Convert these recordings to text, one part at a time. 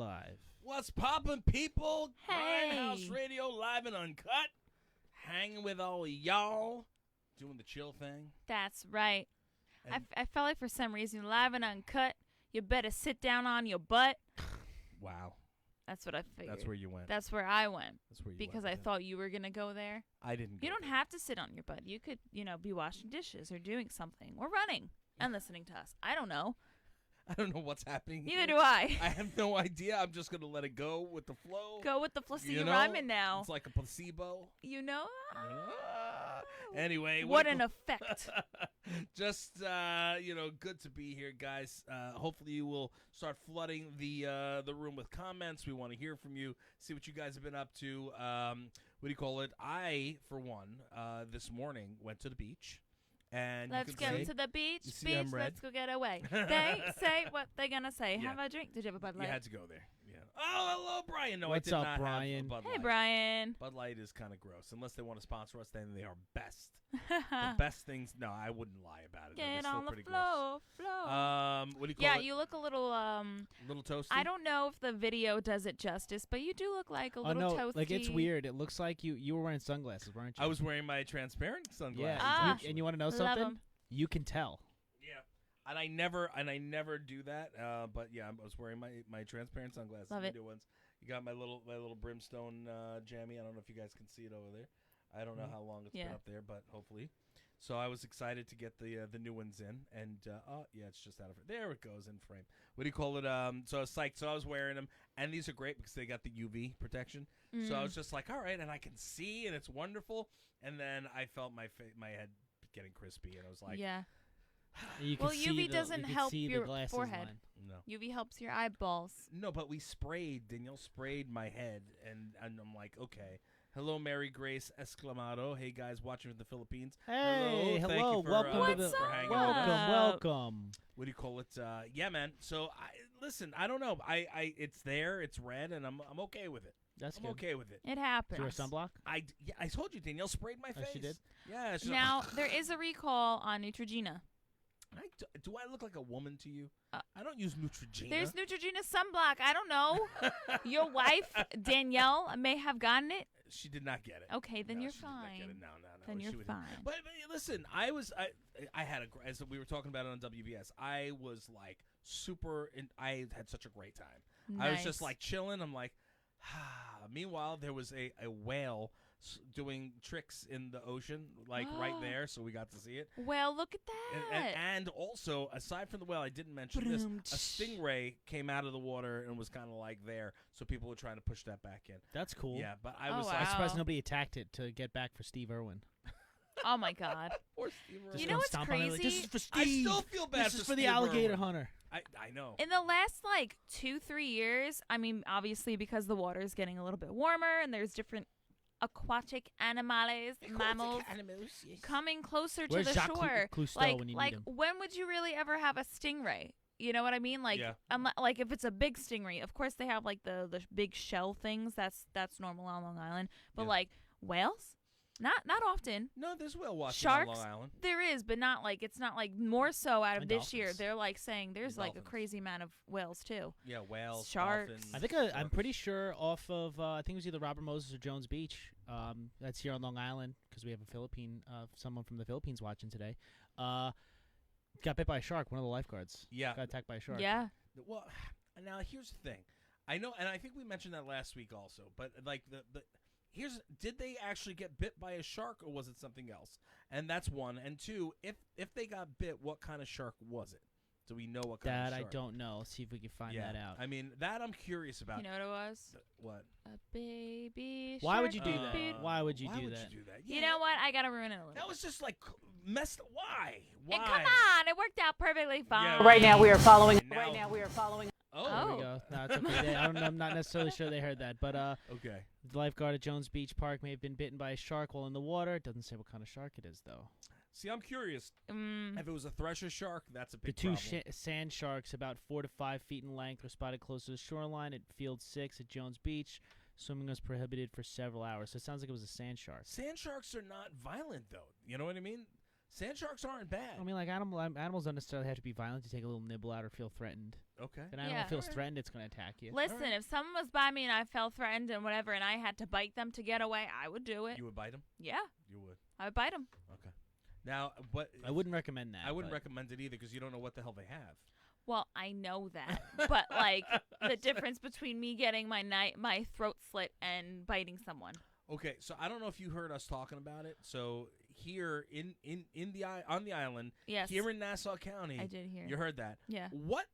live. What's poppin', people? Hey. Grindhouse Radio live and uncut. Hanging with all y'all. Doing the chill thing. That's right. I felt like for some reason, live and uncut, you better sit down on your butt. Wow. That's what I figured. That's where you went. That's where I went. That's where you because went. I thought you were going to go there. I didn't go You don't there. have to sit on your butt. You could, be washing dishes or doing something or running and listening to us. I don't know. I don't know what's happening. Neither do I. I have no idea. I'm just going to let it go with the flow. Go with the flow. So You you're know? rhyming now. It's like a placebo. You know? Anyway. What an effect. Just, good to be here, guys. Hopefully you will start flooding the room with comments. We want to hear from you, see what you guys have been up to. I, for one, this morning went to the beach. And Let's go to the beach. I'm red. Let's go get away. They say what they're going to say. Yeah. Have a drink. Did you have a Bud Light? You had to go there. Yeah. Oh, hello, Brian. No, What's I did up, not Brian? have a Bud Light. Hey, Brian. Bud Light is kind of gross. Unless they want to sponsor us, then they are best. The best things. No, I wouldn't lie about it. Get They're still on the pretty floor. gross. What do you call Yeah, it? you look a little, Little toasty? I don't know if the video does it justice, but you do look like a little toasty. Like it's weird. It looks like you were wearing sunglasses, weren't you? I was wearing my transparent sunglasses. Yeah. Ah. And you want to know Love something? 'em. You can tell. Yeah. And I never do that. But yeah, I was wearing my transparent sunglasses. Love it. New ones. You got my little Brimstone jammy. I don't know if you guys can see it over there. I don't know how long it's been up there, but hopefully. So I was excited to get the new ones in, and it's just out of it. There it goes in frame. What do you call it? So I was psyched. So I was wearing them, and these are great because they got the UV protection. So I was just like, all right, and I can see, and it's wonderful. And then I felt my head getting crispy, and I was like, yeah. You can see UV doesn't you can help see the your glasses forehead. line. no. UV helps your eyeballs. No, but Danielle sprayed my head, and I'm like, okay. Hello, Mary Grace Esclamado. Hey, guys, watching from the Philippines. Hey, Thank hello, you for, welcome to What's the up? hanging with us. welcome. What do you call it? Yeah, man. So, listen, I don't know. It's there. It's red, and I'm okay with it. That's I'm good. okay with it. It happens. Is there a sunblock? I told you, Danielle sprayed my face. Oh, she did? Yeah. She's Now, there is a recall on Neutrogena. do I look like a woman to you? I don't use Neutrogena. There's Neutrogena sunblock. I don't know. Your wife, Danielle, may have gotten it. She did not get it. Okay, then No, you're she did not get fine. it. No. Then She you're would- fine. But listen, I had as we were talking about it on WBS. I was like super. I had such a great time. Nice. I was just like chilling. I'm like, Meanwhile, there was a whale doing tricks in the ocean, like right there, so we got to see it. Well, look at that. And also, aside from the whale, I didn't mention this, a stingray came out of the water and was kind of like there, so people were trying to push that back in. That's cool. Yeah, but I Oh, was wow. like, I'm surprised nobody attacked it to get back for Steve Irwin. Oh, my God. poor Steve Irwin. You Just know go what's stomp on it like, crazy? this is for Steve. I still feel bad This is for the Steve Alligator Irwin. Hunter. I know. In the last, 2-3 years, I mean, obviously because the water is getting a little bit warmer and there's different aquatic mammals coming closer Where's to the Jacques shore. Cousteau when you need him? When would you really ever have a stingray? You know what I mean? Yeah. Like if it's a big stingray, of course they have the big shell things. That's normal on Long Island. But Yeah. whales, not often. No, there's whale watching Sharks, on Long Island. there is, but it's not more so out of And this year. dolphins. They're saying there's a dolphins. crazy amount of whales too. Yeah, whales, Sharks. dolphins. I think I'm pretty sure off of I think it was either Robert Moses or Jones Beach. That's here on Long Island because we have someone from the Philippines watching today. Got bit by a shark. One of the lifeguards. Yeah. Got attacked by a shark. Yeah. Well, now here's the thing. I know, and I think we mentioned that last week also. But did they actually get bit by a shark or was it something else? And that's one. And two, if they got bit, what kind of shark was it? Do we know what kind of That shark? I don't know. Let's see if we can find that out. I mean, that I'm curious about. You know what it was? What? A baby shark. Why would you do beep, beep. that? Why would you Why do would that? you do that? You Yeah, know what? I gotta ruin it a little. That was just messed. Why? Why? And come on, it worked out perfectly fine. Yeah, Right now we are following. Now- Right now we are following. Oh. There Oh. we go. No, it's okay. I'm not necessarily sure they heard that, but Okay. the lifeguard at Jones Beach Park may have been bitten by a shark while in the water. It doesn't say what kind of shark it is, though. See, I'm curious. Mm. If it was a thresher shark, that's a The big two problem. sand sharks, about 4 to 5 feet in length, were spotted close to the shoreline at Field 6 at Jones Beach. Swimming was prohibited for several hours. So it sounds like it was a sand shark. Sand sharks are not violent, though. You know what I mean? Sand sharks aren't bad. I mean, like animals don't necessarily have to be violent to take a little nibble out or feel threatened. Okay. If an animal feels threatened, it's going to attack you. Listen, if someone was by me and I felt threatened and whatever, and I had to bite them to get away, I would do it. You would bite them? Yeah. You would. I would bite them. Okay. Now, what? I wouldn't recommend that. I wouldn't recommend it either because you don't know what the hell they have. Well, I know that, but like the difference between me getting my throat slit and biting someone. Okay, so I don't know if you heard us talking about it. So here on the island, yes, here in Nassau County, I did hear. You heard that? Yeah. What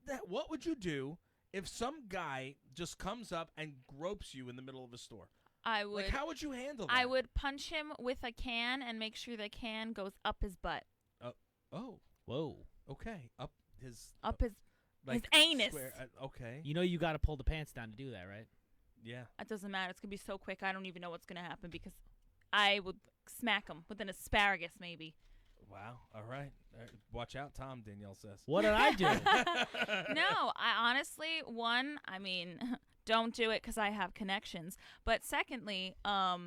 would you do if some guy just comes up and gropes you in the middle of a store? I would. Like, how would you handle that? I would punch him with a can and make sure the can goes up his butt. Oh. Whoa. Okay. Up his his anus. Okay. You know you got to pull the pants down to do that, right? Yeah. It doesn't matter. It's going to be so quick. I don't even know what's going to happen because I would smack him with an asparagus maybe. Wow. All right. Watch out, Tom, Danielle says. What did I do? No, I honestly, don't do it because I have connections. But secondly, I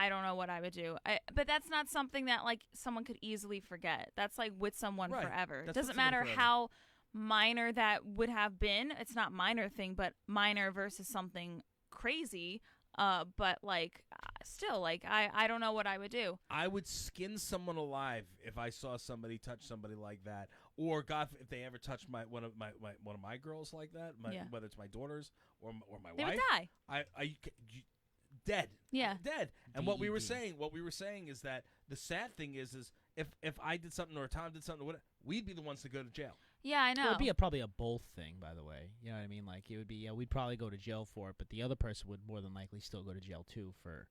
don't know what I would do. But that's not something that like someone could easily forget. That's like with someone forever. It doesn't matter how minor that would have been. It's not minor thing, but minor versus something crazy. But like still, like I don't know what I would do. I would skin someone alive if I saw somebody touch somebody like that, or God, if they ever touched one of my girls like that, whether it's my daughters or my they wife, would die. You dead. Yeah. Dead. And what we were saying is that the sad thing is if I did something or Tom did something, we'd be the ones to go to jail. Yeah, I know. It would be probably a both thing, by the way. You know what I mean? Like, it would be, we'd probably go to jail for it, but the other person would more than likely still go to jail, too, for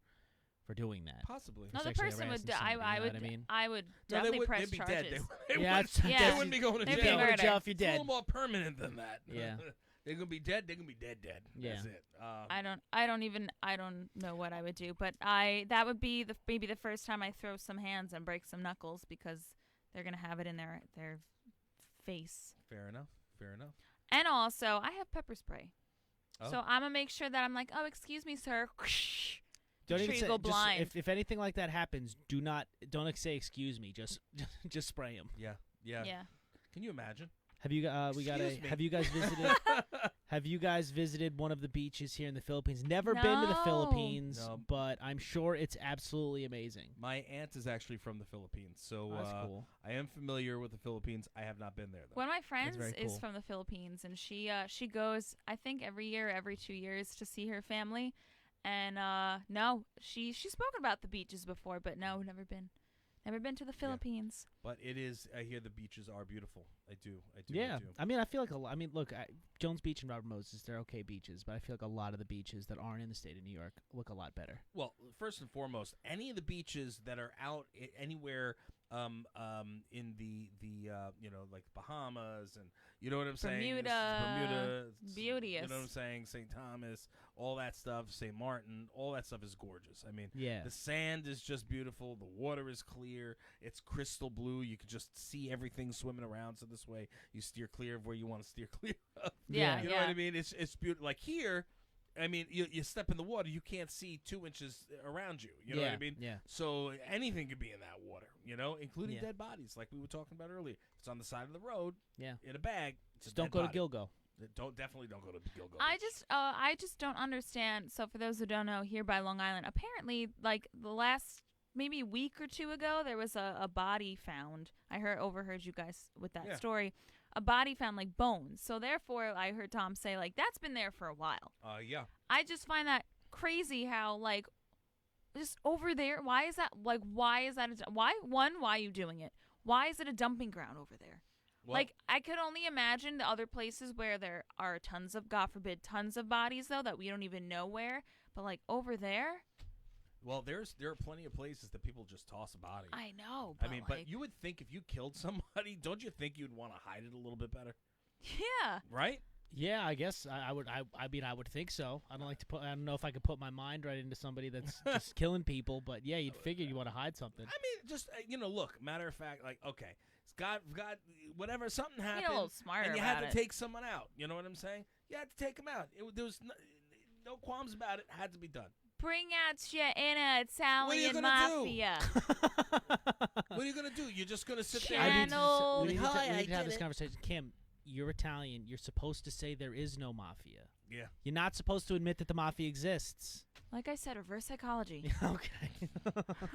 doing that. Possibly. No, the person would die. I would definitely press they'd be charges. Dead. They wouldn't be going to They'd jail. be murdered. Jail if you're dead. It's a little more permanent than that. Yeah. They're going to be dead. They're going to be dead. Yeah. That's it. I don't know what I would do, but that would be maybe the first time I throw some hands and break some knuckles because they're going to have it in their face. Fair enough. And also, I have pepper spray. Oh. So I'm going to make sure that I'm like, oh, excuse me, sir. Don't even say, you go blind. If anything like that happens, don't say excuse me. Just spray them. Yeah. Can you imagine? Have you Have you guys visited one of the beaches here in the Philippines? Never been to the Philippines, but I'm sure it's absolutely amazing. My aunt is actually from the Philippines, so that's cool. I am familiar with the Philippines. I have not been there though. One of my friends is cool. from the Philippines, and she goes, I think every 2 years to see her family. And no, she's spoken about the beaches before, but no, never been to the Philippines. But it is. I hear the beaches are beautiful. I do. Yeah, I do. I mean, I feel like look, Jones Beach and Robert Moses, they're okay beaches, but I feel like a lot of the beaches that aren't in the state of New York look a lot better. Well, first and foremost, any of the beaches that are out anywhere in the like Bahamas and you know what I'm saying, Bermuda, beauteous. You know what I'm saying, St. Thomas, all that stuff, St. Martin, all that stuff is gorgeous. I mean, the sand is just beautiful. The water is clear. It's crystal blue. You can just see everything swimming around. So this way, you steer clear of where you want to steer clear of. You know what I mean? It's beautiful. Like here. I mean, you step in the water, you can't see 2 inches around you. You know what I mean? Yeah. So anything could be in that water, including dead bodies, like we were talking about earlier. If it's on the side of the road, in a bag, just don't go to Gilgo. Definitely don't go to Gilgo. I just don't understand. So for those who don't know, here by Long Island, apparently, like the last maybe week or two ago, there was a body found. I overheard you guys with that story. A body found like bones. So therefore, I heard Tom say like that's been there for a while. Yeah. I just find that crazy how like just over there. Why is that? Why are you doing it? Why is it a dumping ground over there? Well, like I could only imagine the other places where there are tons of, God forbid, tons of bodies though that we don't even know where. But like over there. Well, there are plenty of places that people just toss a body. I know. But but you would think if you killed somebody, don't you think you'd want to hide it a little bit better? Yeah. Right? Yeah, I guess I would. I mean, I would think so. I don't know if I could put my mind right into somebody that's just killing people, but yeah, you'd figure you want to hide something. I mean, just look. Matter of fact, like okay, it's got whatever something happened, a little smarter and you about had to take someone out. You know what I'm saying? You had to take them out. There was no qualms about it. Had to be done. bring out your inner Italian mafia. What are you gonna do? You're just gonna sit there? Channel. We need to have this conversation. Kim, you're Italian. You're supposed to say there is no mafia. Yeah. You're not supposed to admit that the mafia exists. Like I said, reverse psychology. Okay.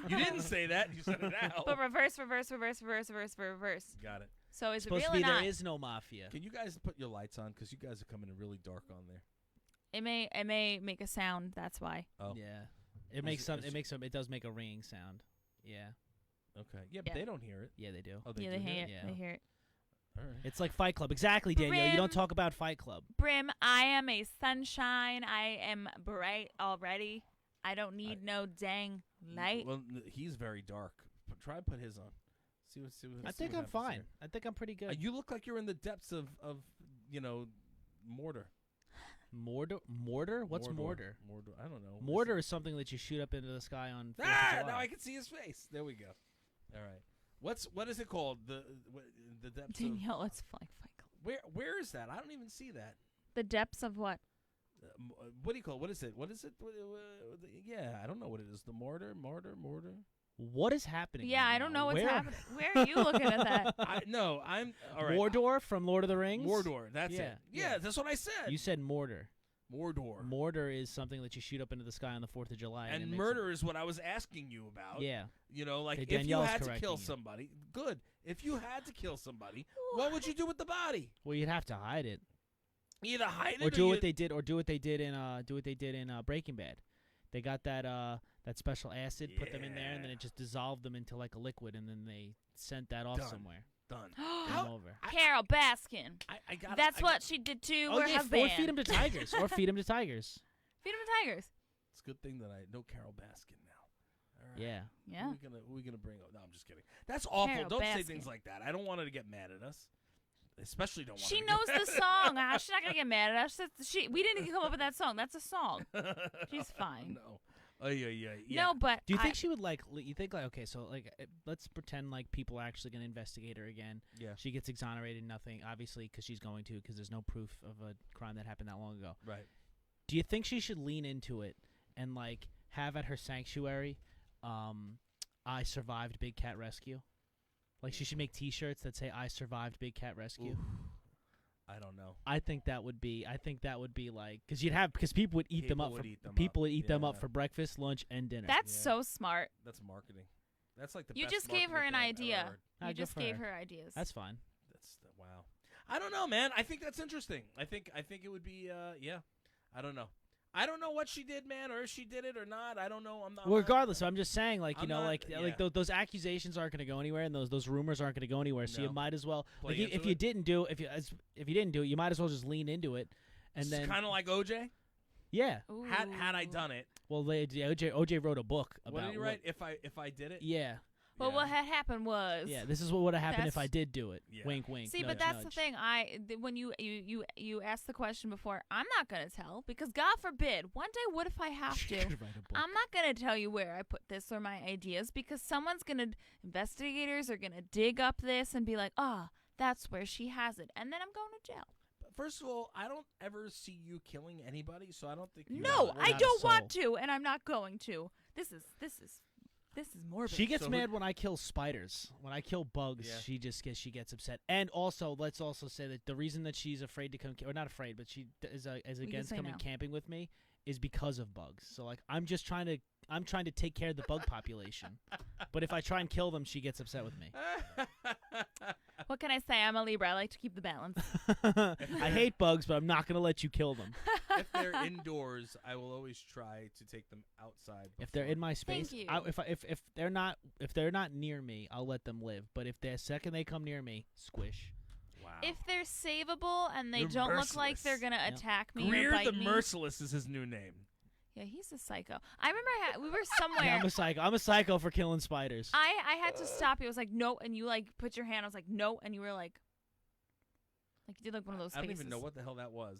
You didn't say that. You said it now. But reverse. Got it. So is supposed it real to be or not? there is no mafia. Can you guys put your lights on? Because you guys are coming in really dark on there. It may make a sound. That's why. Oh. Yeah. It does make a ringing sound. Yeah. Okay. Yeah, but they don't hear it. Yeah, they do. Oh, They hear it. Yeah. They hear it. All right. It's like Fight Club. Exactly, Danielle. You don't talk about Fight Club. Brim, I am a sunshine. I am bright already. I don't need no dang light. Well, he's very dark. Try and put his on. See what I think I'm fine. I think I'm pretty good. You look like you're in the depths of mortar. Mortar? What's mortar? Mortar. I don't know. Mortar is something that you shoot up into the sky on 4th of July. Now I can see his face. There we go. All right. What is it called? The depths Danielle, it's like Fight Club. Where is that? I don't even see that. The depths of what? What do you call it? What is it? Yeah, I don't know what it is. The mortar. What is happening? Yeah, right I don't now? know what's Where? happening. Where are you looking at that? I'm all right. Mordor from Lord of the Rings? Mordor, that's Yeah, it. Yeah, that's what I said. You said mortar. Mordor. Mortar is something that you shoot up into the sky on the 4th of July. And murder is what I was asking you about. Yeah. Like Okay, if you had to kill you. somebody, good. If you had to kill somebody, what would you do with the body? Well, you'd have to hide it. Either hide it or do what they did in Breaking Bad. They got that special acid, put them in there, and then it just dissolved them into like a liquid, and then they sent that off somewhere. Done. Game over. Carol Baskin. That's what she did to her husband. Or feed him to tigers. Feed him to tigers. It's a good thing that I know Carol Baskin now. All right. Yeah. Yeah. Who we gonna bring up? No, I'm just kidding. That's awful. Carol Don't say Baskin. things like that. I don't want her to get mad at us. Especially don't want She her to knows get the song. She's not gonna get mad at us. We didn't come up with that song. That's a song. She's fine. No. Yeah. No, but do you think she would okay, so let's pretend like people are actually going to investigate her again. Yeah. She gets exonerated, nothing, obviously, because she's going to, because there's no proof of a crime that happened that long ago. Right. Do you think she should lean into it and have at her sanctuary, I survived Big Cat Rescue? Like she should make T-shirts that say "I survived Big Cat Rescue." Oof. I don't know. I think that would be like because people would eat them up. People would eat them up for breakfast, lunch, and dinner. That's so smart. That's marketing. That's like the you best just gave her an idea. You just gave her ideas. That's fine. Wow. I don't know, man. I think that's interesting. I think it would be I don't know. I don't know what she did, man, or if she did it or not. I don't know. I'm not. Well, regardless, I'm just saying, those accusations aren't going to go anywhere, and those rumors aren't going to go anywhere. So you might as well, if you didn't do it, you might as well just lean into it, and then kind of like OJ. Yeah. Ooh. Had I done it, well, OJ wrote a book about. What did he write? If I did it. Yeah. Well, what had happened was. Yeah, this is what would have happened if I did do it. Yeah. Wink, wink. See, nudge, but that's nudge. the thing. When you asked the question before, I'm not gonna tell because God forbid, one day, what if I have to? I'm not gonna tell you where I put this or my ideas because investigators are gonna dig up this and be like, that's where she has it, and then I'm going to jail. First of all, I don't ever see you killing anybody, so I don't think you. No, I don't want to, and I'm not going to. This is morbid. She gets mad when I kill spiders. When I kill bugs, she gets upset. And also, let's also say that the reason that she's afraid to come, or not afraid, but she is against coming camping with me, is because of bugs. So I'm trying to take care of the bug population. But if I try and kill them, she gets upset with me. What can I say? I'm a Libra. I like to keep the balance. I hate bugs, but I'm not going to let you kill them. If they're indoors, I will always try to take them outside. If they're in my space, Thank you. if they're not near me, I'll let them live. But if the second they come near me, squish. Wow. If they're savable and they don't look like they're gonna attack me Greer or bite the me. Merciless is his new name. Yeah, he's a psycho. I remember we were somewhere. Yeah, I'm a psycho. I'm a psycho for killing spiders. I had to stop you. I was like, no, and you put your hand. I was like, no, and you were like you did one of those faces. I don't even know what the hell that was.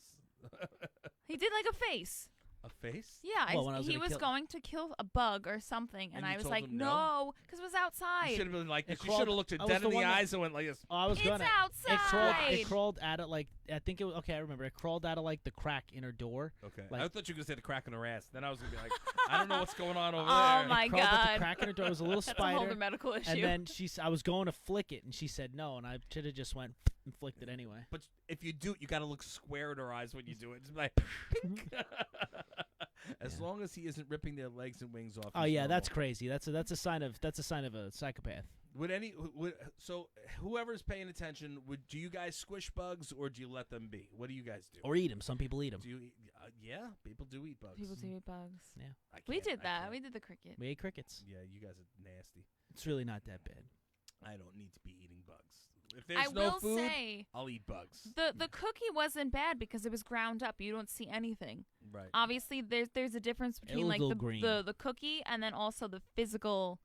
He did a face. A face? Yeah, Well, he was going to kill a bug or something, and I was like, no, because it was outside. You should have been like, you should have looked her dead in the eyes and went like this. Oh, I was gonna. Outside. It crawled out of like, I think it was, okay, I remember. It crawled out of like the crack in her door. Okay. Like, I thought you were going to say the crack in her ass. Then I was going to be like, I don't know what's going on over there. Oh my it crawled out God. the crack in her door. It was a little That's spider. a whole other medical issue. And then I was going to flick it, and she said no, and I should have just went and flicked it anyway. But if you do, you got to look square in her eyes when you do it. Just like, pink. As long as he isn't ripping their legs and wings off. Oh yeah, normal. that's crazy. That's a sign of a psychopath. So whoever's paying attention, do you guys squish bugs or do you let them be? What do you guys do? Or eat them. Some people eat them. Do you? Yeah, people do eat bugs. People do eat bugs. Yeah, we did that. We did the cricket. We ate crickets. Yeah, you guys are nasty. It's really not that bad. I don't need to be eating bugs. If there's no food, I'll eat bugs. The cookie wasn't bad because it was ground up. You don't see anything. Right. Obviously, there's a difference between like the cookie and then also the physical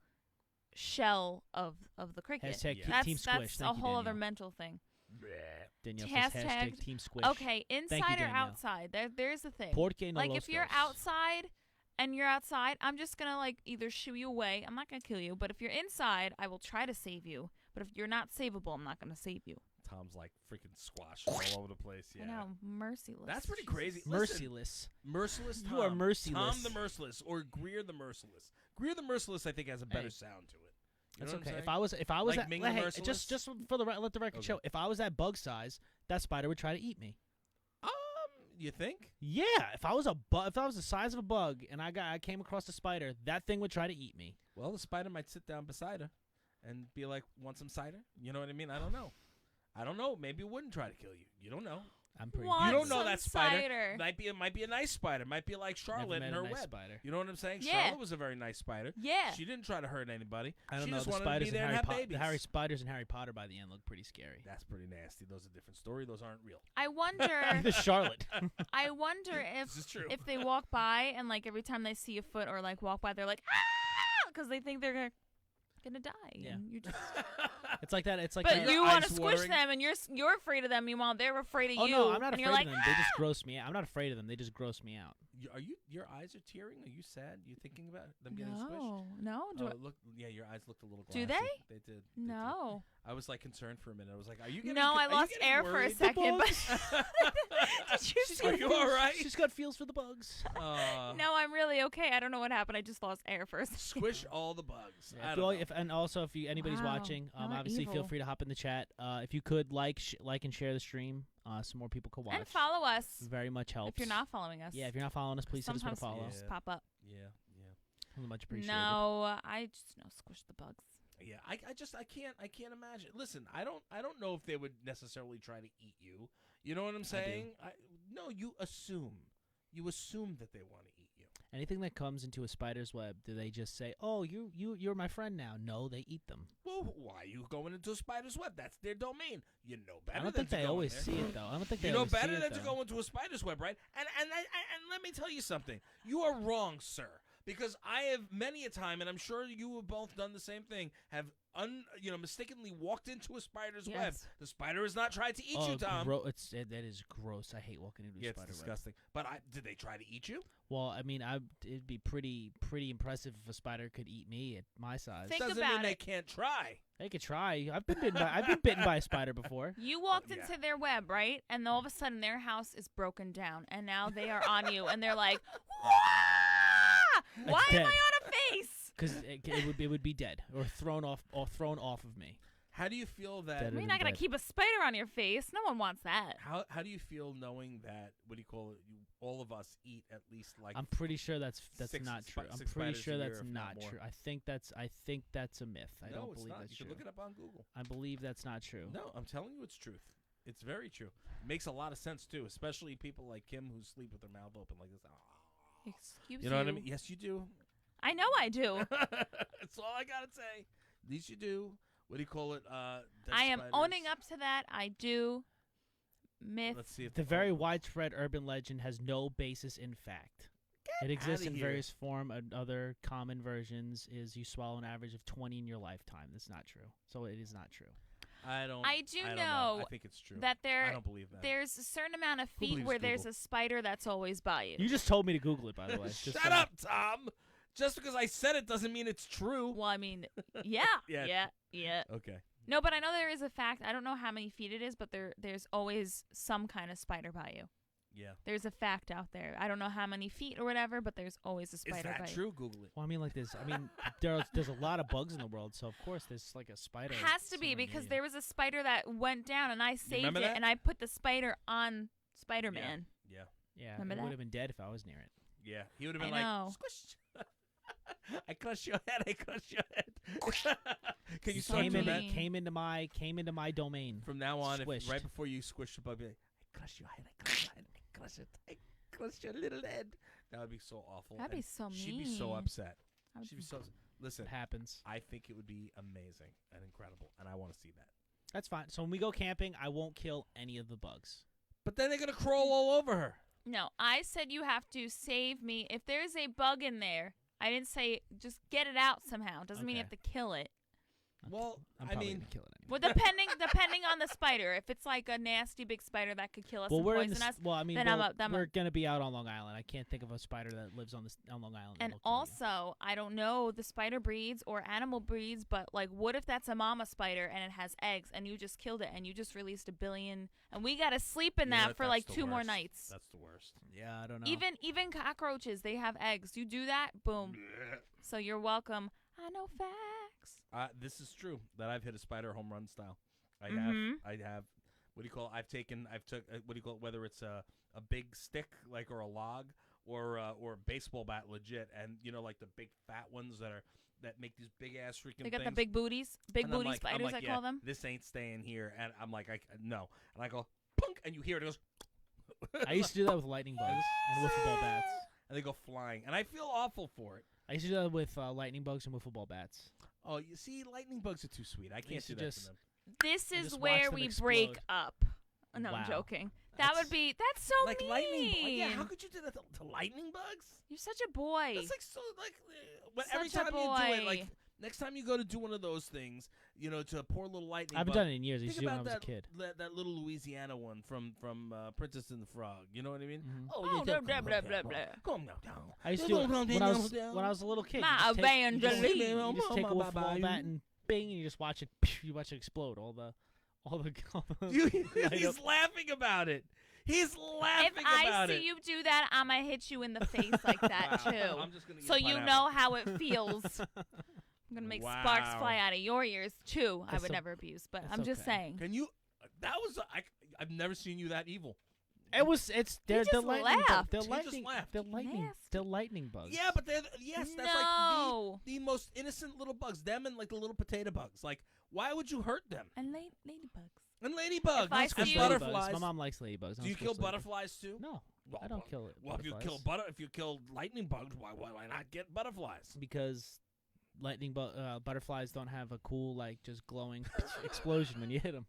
shell of the cricket. Hashtag Team Squish. That's a whole other mental thing. Danielle says hashtag Team Squish. Okay, inside or outside? There's the thing. Like if you're outside and you're outside, I'm just gonna like either shoo you away. I'm not gonna kill you, but if you're inside, I will try to save you. But if you're not savable, I'm not gonna save you. Tom's like freaking squash all over the place. Yeah. I know, merciless. That's pretty crazy. Merciless. Merciless Tom. You are merciless. Tom the Merciless or Greer the Merciless. Greer the Merciless, I think, has a better sound to it. You That's know okay. What If I was like at, Ming hey, the just for the let the record show, if I was that bug size, that spider would try to eat me. You think? Yeah, if I was the size of a bug and I came across a spider, that thing would try to eat me. Well, the spider might sit down beside her and be like, "Want some cider?" You know what I mean? I don't know. Maybe it wouldn't try to kill you. You don't know. You don't know that spider. It might be a nice spider. Might be like Charlotte in her web. Spider. You know what I'm saying? Yeah. Charlotte was a very nice spider. Yeah. She didn't try to hurt anybody. I don't she know. just The wanted to be there and have babies. The spiders in Harry Potter by the end look pretty scary. That's pretty nasty. Those are a different story. Those aren't real. I wonder. The Charlotte. I wonder This is true. if they walk by and like every time they see a foot or like walk by, they're like ah, because they think they're gonna die. Yeah. And you just It's like that. It's like. But you want to squish them, and you're afraid of them. Meanwhile, they're afraid of you. Oh no, I'm not afraid of them. They just gross me out. I'm not afraid of them. They just gross me out. Your eyes are tearing? Are you sad? You thinking about them getting squished? No. Your eyes looked a little glassy. Do they? They did. No. I was like concerned for a minute. I was like, "Are you getting?" No, I lost air for a second. But did you see? Are you all right? She's got feels for the bugs. No, I'm really okay. I don't know what happened. I just lost air for a second. Squish all the bugs. And also, if anybody's watching, obviously feel free to hop in the chat. If you could like and share the stream, some more people could watch. And follow us. Very much helps. If you're not following us. Yeah, if you're not following us, please hit us with a follow. Sometimes pop up. Yeah. Much appreciated. No, I just squish the bugs. Yeah, I can't imagine. Listen, I don't know if they would necessarily try to eat you. You know what I'm saying? No, you assume that they want to eat you. Anything that comes into a spider's web, do they just say, "Oh, you're my friend now"? No, they eat them. Well, why are you going into a spider's web? That's their domain. You know better. I don't think they always see it though. I don't think they you know always better see than it, to go into a spider's web, right? And let me tell you something. You are wrong, sir. Because I have many a time, and I'm sure you have both done the same thing, have mistakenly walked into a spider's web. The spider has not tried to eat you, Tom. That is gross. I hate walking into a spider web. It's disgusting. But did they try to eat you? Well, I mean, it'd be pretty impressive if a spider could eat me at my size. Think Doesn't about mean it. they can't try. They could try. I've been bitten by a spider before. You walked into their web, right? And all of a sudden their house is broken down, and now they are on you, and they're like, "Wah! Why am I on a face?" Because it would be dead or thrown off of me. How do you feel that? You're not gonna keep a spider on your face. No one wants that. How do you feel knowing that? What do you call it? All of us eat at least like. I'm pretty sure that's not true. I'm pretty sure that's not true. I think that's a myth. I don't believe that's true. You should look it up on Google. I believe that's not true. No, I'm telling you, it's truth. It's very true. It makes a lot of sense too, especially people like Kim who sleep with their mouth open like this. Excuse you know what I mean? Yes, you do. I know I do. That's all I gotta say. At least you do. What do you call it? I am owning up to that. I do. Myth. Let's see if the very widespread urban legend has no basis in fact. It exists in various form. And other common versions is you swallow an average of 20 in your lifetime. That's not true. So it is not true. I don't. I do don't know I think it's true. that I don't believe that. there's a certain amount of feet believes where there's Google? a spider that's always by you. You just told me to Google it, by the way. Shut up, Tom. Just because I said it doesn't mean it's true. Well, I mean, yeah. Yeah. Okay. No, but I know there is a fact. I don't know how many feet it is, but there's always some kind of spider by you. Yeah. There's a fact out there. I don't know how many feet or whatever, but there's always a spider by you. Is that true? Google it. Well, I mean, like this. I mean, there's a lot of bugs in the world, so of course there's like a spider. Has to be because there was a spider that went down, and I saved it, that? and I put the spider on Spider-Man. Yeah. Yeah, Remember it that? would have been dead if I was near it. Yeah. He would have been I like, know. squish. I crushed your head. I crushed your head. Can you So start doing that? mean. Came into my domain. From now on, right Squished. before you squish the bug, be like, I crushed your head. I crushed your head. I crushed it. I crushed your little head. That would be so awful. That'd be and so mean. She'd be so upset. I would She'd be so. Listen, It happens. I think it would be amazing and incredible, and I want to see that. That's fine. So when we go camping, I won't kill any of the bugs. But then they're gonna crawl all over her. No, I said you have to save me. If there's a bug in there, I didn't say just get it out somehow. Doesn't mean you Okay. have to kill it. Well, I'm I probably mean, gonna kill it anyway. Well, depending on the spider. If it's like a nasty big spider that could kill us and we're in poison us, well, I mean, then we're gonna be out on Long Island. I can't think of a spider that lives on Long Island. and that'll kill you. also I don't know the spider breeds or animal breeds, but like, what if that's a mama spider and it has eggs and you just killed it and you just released 1 billion and we gotta sleep in that for like that's 2 the more worst. nights. That's the worst. Yeah, I don't know. Even cockroaches, they have eggs. You do that, boom. So you're welcome. I know facts. This is true that I've hit a spider home run style. I have. What do you call it? I've took. What do you call it? Whether it's a big stick like or a log or a baseball bat, legit, and like the big fat ones that make these big ass freaking. They got things. the big booties, big And I'm booty like, spiders. I yeah, call them. This ain't staying here, and I'm like, no, and I go punk, and you hear it goes. I used to do that with lightning bugs and wiffle ball bats. And they go flying, and I feel awful for it. I used to do that with lightning bugs and wiffle ball bats. Oh, you see, lightning bugs are too sweet. I can't used do to that just- to them. This is just where watch them we explode. break up. No, Wow. I'm joking. That's- That's so Like mean. lightning. Yeah, how could you do that to lightning bugs? You're such a boy. That's like so like. But every Such a time you do it, boy. like next time you go to do one of those things, to a poor little lightning. I haven't bug, done it in years. I used to Think do it when I about was a kid. that little Louisiana one from Princess and the Frog. You know what I mean? Mhm. Oh, yeah, blah, come blah, on, blah, come blah, on, blah. Come on, I used to do it when I was a little kid. My You just take Evangeline. you just take a wiffle ball bat and bing, and you just watch it. You watch it explode. All the. He's laughing about it. He's laughing If I about see it. you do that, I'm gonna hit you in the face like that Wow. too. I'm just gonna So eat a you pineapple. know how it feels. I'm gonna make sparks Wow. fly out of your ears too. I That's would o- never abuse, but that's I'm just okay. saying. Can you? That was. I've never seen you that evil. It's they're just lightning. laughed. They're He just lightning. laughed. They're lightning. Nasty. They're lightning bugs. Yeah, but that's like No. the most innocent little bugs. Them and like the little potato bugs. Like, why would you hurt them? And ladybugs. And ladybugs. If I and see you- butterflies. My mom likes ladybugs. Do you kill butterflies too? No, Well, I don't kill it. Well, if you kill lightning bugs, why not get butterflies? Because butterflies don't have a cool just glowing explosion when you hit them.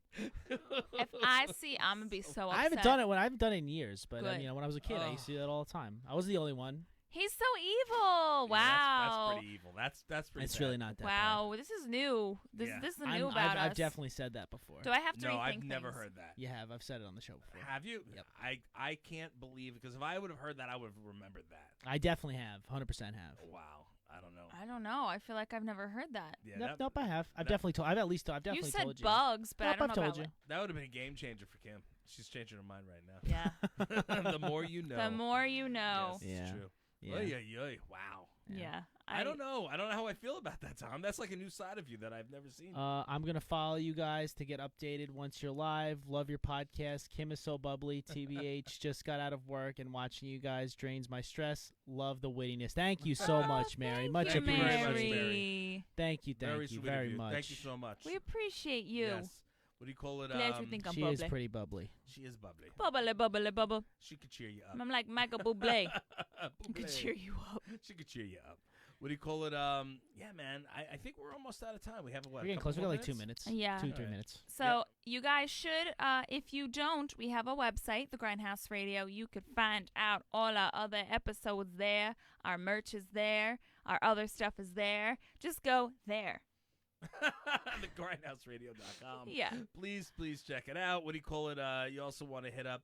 If I see, I'm gonna be so upset. I haven't done it in years, but Good. when I was a kid, I used to do that all the time. I was the only one. He's so evil. Wow. Yeah, that's pretty evil. That's pretty. It's bad. really not that Wow, this is new. This Yeah. is new about us. I've definitely said that before. Do I have to No, rethink I've never things? heard that. You have. I've said it on the show before. Have you? Yep. I can't believe because if I would have heard that, I would have remembered that. I definitely have. 100% have. Wow. I don't know. I don't know. I feel like I've never heard that. Yeah, Nope, I have. I've that- definitely told. I've definitely You said told you. bugs, but I Nope, don't I've know told about you. that would have been a game changer for Kim. She's changing her mind right now. Yeah. The more you know. The more you know. Yes, Yeah. it's true. Yeah. Oy. Wow. Yeah. I don't know. I don't know how I feel about that, Tom. That's like a new side of you that I've never seen. I'm gonna follow you guys to get updated once you're live. Love your podcast. Kim is so bubbly. TBH just got out of work and watching you guys drains my stress. Love the wittiness. Thank you so much, Mary. Thank Much you, Thank you very much, appreciated. Mary. Thank you, very thank you sweet very of you. much. Thank you so much. We appreciate you. Yes. What do you call it? Glad you think I'm She bubbly. is pretty bubbly. She is bubbly. Bubbly, bubbly, bubble. She could cheer you up. I'm like Michael Bublé. Bublé. Could cheer you up. She could cheer you up. What do you call it? Yeah, man. I think we're almost out of time. We have We're getting close. We got like 2 minutes. Yeah. 2-3 Alright. minutes. So you guys should, if you don't, we have a website, the Grindhouse Radio. You could find out all our other episodes there. Our merch is there. Our other stuff is there. Just go there. the grindhouseradio.com. Yeah. Please check it out. What do you call it? You also want to hit up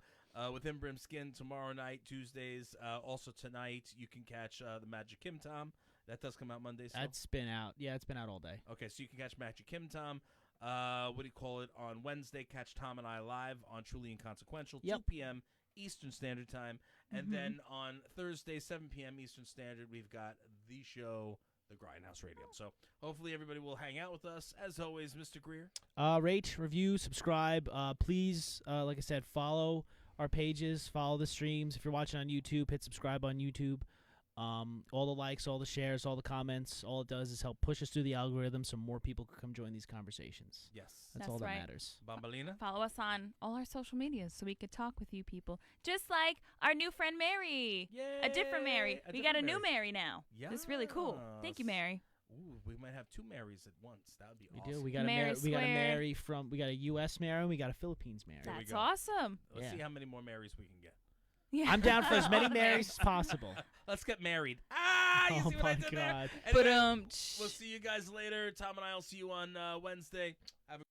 Within Brimskin tomorrow night, Tuesdays. Also tonight, you can catch the Magic Kim Tom. That does come out Monday. So. That's been out. Yeah, it's been out all day. Okay, so you can catch Magic Kim Tom. What do you call it? On Wednesday, catch Tom and I live on Truly Inconsequential, 2 p.m. Eastern Standard Time. And then on Thursday, 7 p.m. Eastern Standard, we've got the show, The Grindhouse Radio. So hopefully everybody will hang out with us. As always, Mr. Greer. Rate, review, subscribe. Please, like I said, follow our pages, follow the streams. If you're watching on YouTube, hit subscribe on YouTube. All the likes, all the shares, all the comments, all it does is help push us through the algorithm so more people can come join these conversations. Yes. That's all that matters. Bambalina? Follow us on all our social medias so we could talk with you people. Just like our new friend Mary. Yay! A different Mary. We got a new Mary now. Yes. It's really cool. Thank you, Mary. Ooh, we might have 2 Marys at once. That would be We awesome. do. We got a Mary from. We got a U.S. Mary. And we got a Philippines Mary. That's awesome. Let's see how many more Marys we can get. Yeah. I'm down for as many Marys as possible. Let's get married. Ah, you see what I did there? God. Anyway, we'll see you guys later. Tom and I will see you on Wednesday. Have a